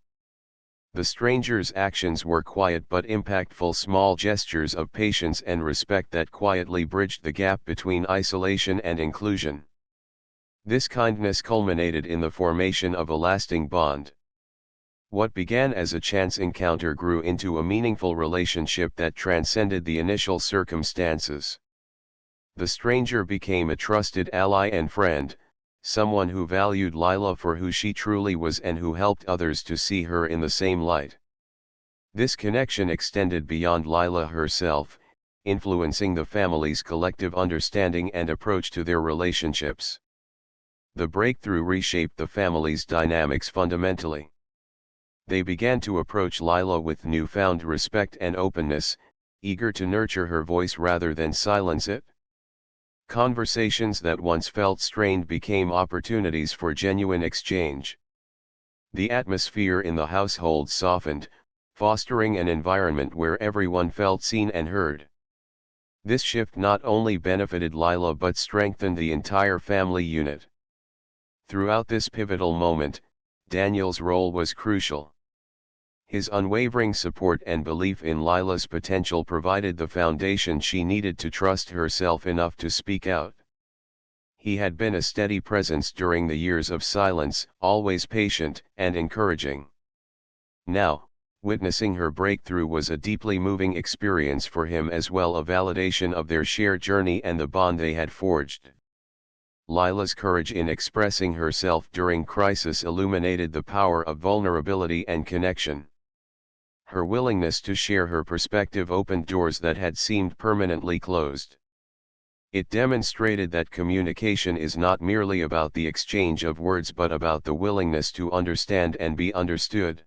The stranger's actions were quiet but impactful, small gestures of patience and respect that quietly bridged the gap between isolation and inclusion. This kindness culminated in the formation of a lasting bond. What began as a chance encounter grew into a meaningful relationship that transcended the initial circumstances. The stranger became a trusted ally and friend, someone who valued Lila for who she truly was and who helped others to see her in the same light. This connection extended beyond Lila herself, influencing the family's collective understanding and approach to their relationships. The breakthrough reshaped the family's dynamics fundamentally. They began to approach Lila with newfound respect and openness, eager to nurture her voice rather than silence it. Conversations that once felt strained became opportunities for genuine exchange. The atmosphere in the household softened, fostering an environment where everyone felt seen and heard. This shift not only benefited Lila but strengthened the entire family unit. Throughout this pivotal moment, Daniel's role was crucial. His unwavering support and belief in Lila's potential provided the foundation she needed to trust herself enough to speak out. He had been a steady presence during the years of silence, always patient and encouraging. Now, witnessing her breakthrough was a deeply moving experience for him, as well a validation of their shared journey and the bond they had forged. Lila's courage in expressing herself during crisis illuminated the power of vulnerability and connection. Her willingness to share her perspective opened doors that had seemed permanently closed. It demonstrated that communication is not merely about the exchange of words but about the willingness to understand and be understood.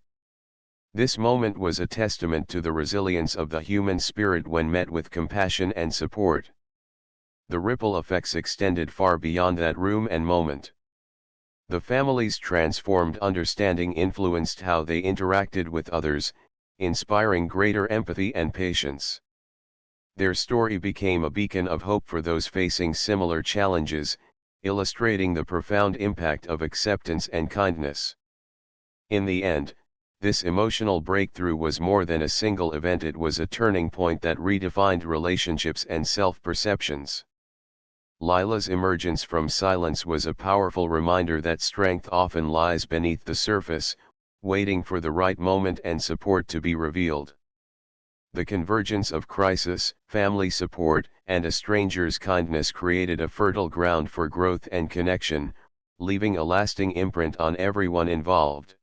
This moment was a testament to the resilience of the human spirit when met with compassion and support. The ripple effects extended far beyond that room and moment. The family's transformed understanding influenced how they interacted with others, inspiring greater empathy and patience. Their story became a beacon of hope for those facing similar challenges, illustrating the profound impact of acceptance and kindness. In the end, this emotional breakthrough was more than a single event. It was a turning point that redefined relationships and self-perceptions. Lila's emergence from silence was a powerful reminder that strength often lies beneath the surface, waiting for the right moment and support to be revealed. The convergence of crisis, family support, and a stranger's kindness created a fertile ground for growth and connection, leaving a lasting imprint on everyone involved.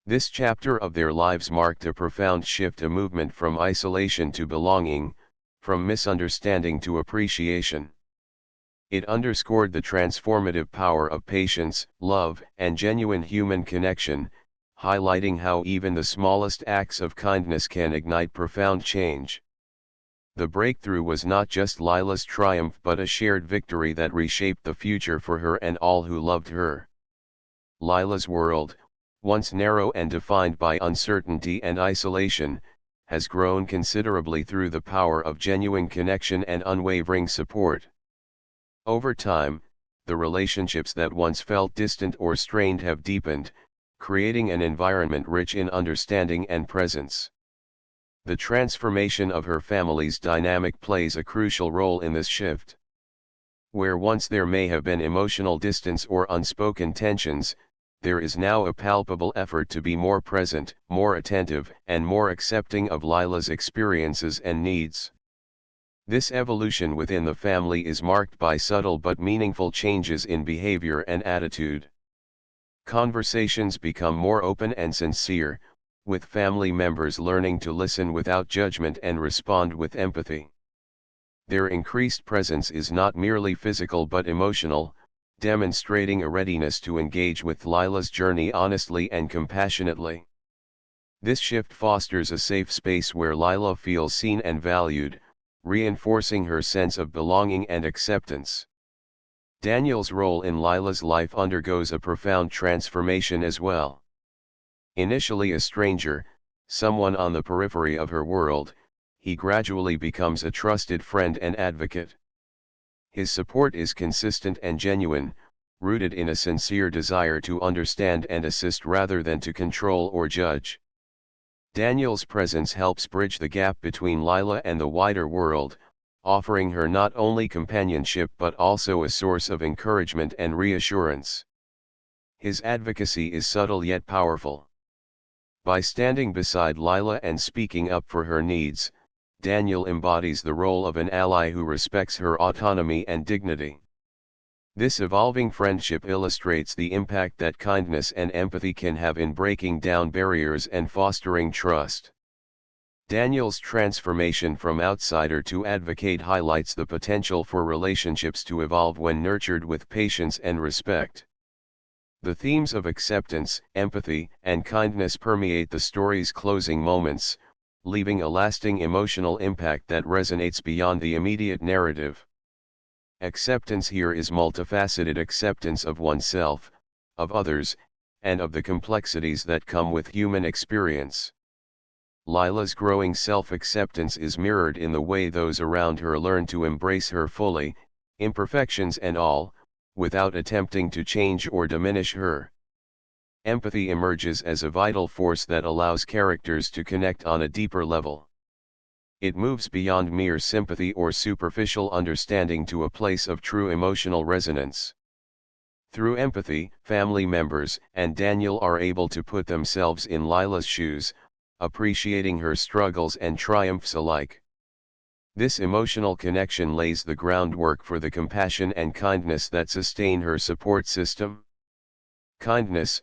This chapter of their lives marked a profound shift, a movement from isolation to belonging, from misunderstanding to appreciation. It underscored the transformative power of patience, love, and genuine human connection, highlighting how even the smallest acts of kindness can ignite profound change. The breakthrough was not just Lila's triumph but a shared victory that reshaped the future for her and all who loved her. Lila's world, once narrow and defined by uncertainty and isolation, has grown considerably through the power of genuine connection and unwavering support. Over time, the relationships that once felt distant or strained have deepened, creating an environment rich in understanding and presence. The transformation of her family's dynamic plays a crucial role in this shift. Where once there may have been emotional distance or unspoken tensions, there is now a palpable effort to be more present, more attentive, and more accepting of Lila's experiences and needs. This evolution within the family is marked by subtle but meaningful changes in behavior and attitude. Conversations become more open and sincere, with family members learning to listen without judgment and respond with empathy. Their increased presence is not merely physical but emotional, demonstrating a readiness to engage with Lila's journey honestly and compassionately. This shift fosters a safe space where Lila feels seen and valued, reinforcing her sense of belonging and acceptance. Daniel's role in Lila's life undergoes a profound transformation as well. Initially a stranger, someone on the periphery of her world, he gradually becomes a trusted friend and advocate. His support is consistent and genuine, rooted in a sincere desire to understand and assist rather than to control or judge. Daniel's presence helps bridge the gap between Lila and the wider world, offering her not only companionship but also a source of encouragement and reassurance. His advocacy is subtle yet powerful. By standing beside Lila and speaking up for her needs, Daniel embodies the role of an ally who respects her autonomy and dignity. This evolving friendship illustrates the impact that kindness and empathy can have in breaking down barriers and fostering trust. Daniel's transformation from outsider to advocate highlights the potential for relationships to evolve when nurtured with patience and respect. The themes of acceptance, empathy, and kindness permeate the story's closing moments, leaving a lasting emotional impact that resonates beyond the immediate narrative. Acceptance here is multifaceted: acceptance of oneself, of others, and of the complexities that come with human experience. Lila's growing self-acceptance is mirrored in the way those around her learn to embrace her fully, imperfections and all, without attempting to change or diminish her. Empathy emerges as a vital force that allows characters to connect on a deeper level. It moves beyond mere sympathy or superficial understanding to a place of true emotional resonance. Through empathy, family members and Daniel are able to put themselves in Lila's shoes, appreciating her struggles and triumphs alike. This emotional connection lays the groundwork for the compassion and kindness that sustain her support system. Kindness,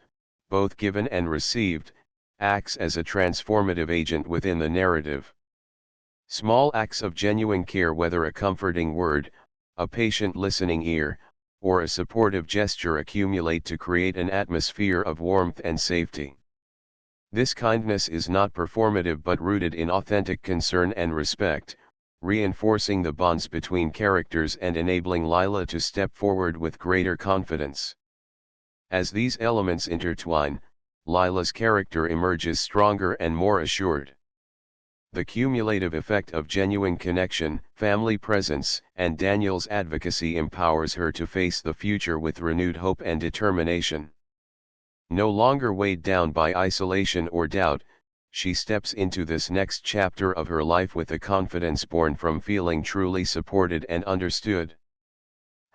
both given and received, acts as a transformative agent within the narrative. Small acts of genuine care, whether a comforting word, a patient listening ear, or a supportive gesture, accumulate to create an atmosphere of warmth and safety. This kindness is not performative but rooted in authentic concern and respect, reinforcing the bonds between characters and enabling Lila to step forward with greater confidence. As these elements intertwine, Lila's character emerges stronger and more assured. The cumulative effect of genuine connection, family presence, and Daniel's advocacy empowers her to face the future with renewed hope and determination. No longer weighed down by isolation or doubt, she steps into this next chapter of her life with a confidence born from feeling truly supported and understood.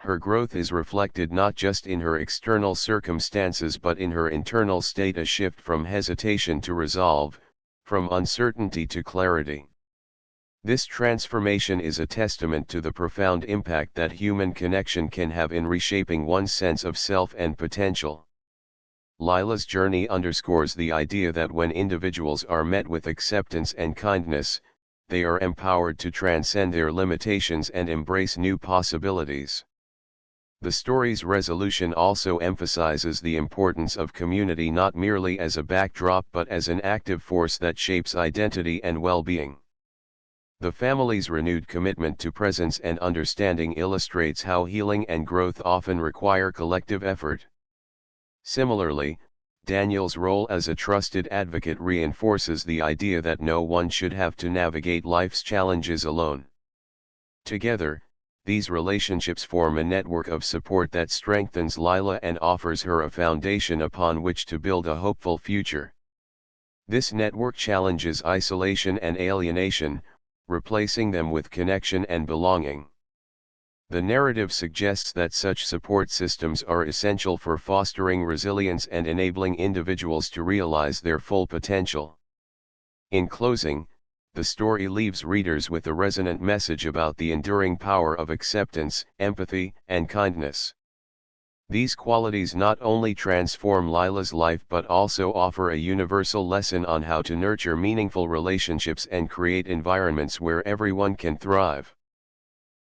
Her growth is reflected not just in her external circumstances but in her internal state, a shift from hesitation to resolve, from uncertainty to clarity. This transformation is a testament to the profound impact that human connection can have in reshaping one's sense of self and potential. Lila's journey underscores the idea that when individuals are met with acceptance and kindness, they are empowered to transcend their limitations and embrace new possibilities. The story's resolution also emphasizes the importance of community not merely as a backdrop but as an active force that shapes identity and well-being. The family's renewed commitment to presence and understanding illustrates how healing and growth often require collective effort. Similarly, Daniel's role as a trusted advocate reinforces the idea that no one should have to navigate life's challenges alone. Together, these relationships form a network of support that strengthens Lila and offers her a foundation upon which to build a hopeful future. This network challenges isolation and alienation, replacing them with connection and belonging. The narrative suggests that such support systems are essential for fostering resilience and enabling individuals to realize their full potential. In closing, the story leaves readers with a resonant message about the enduring power of acceptance, empathy, and kindness. These qualities not only transform Lila's life but also offer a universal lesson on how to nurture meaningful relationships and create environments where everyone can thrive.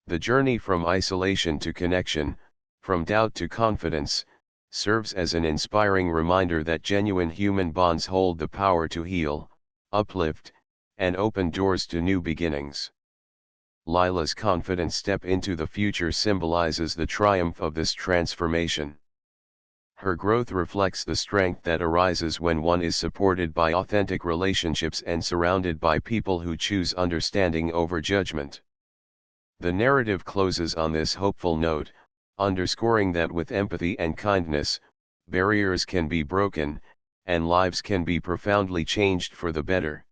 The journey from isolation to connection, from doubt to confidence, serves as an inspiring reminder that genuine human bonds hold the power to heal, uplift, and open doors to new beginnings. Lila's confident step into the future symbolizes the triumph of this transformation. Her growth reflects the strength that arises when one is supported by authentic relationships and surrounded by people who choose understanding over judgment. The narrative closes on this hopeful note, underscoring that with empathy and kindness, barriers can be broken, and lives can be profoundly changed for the better.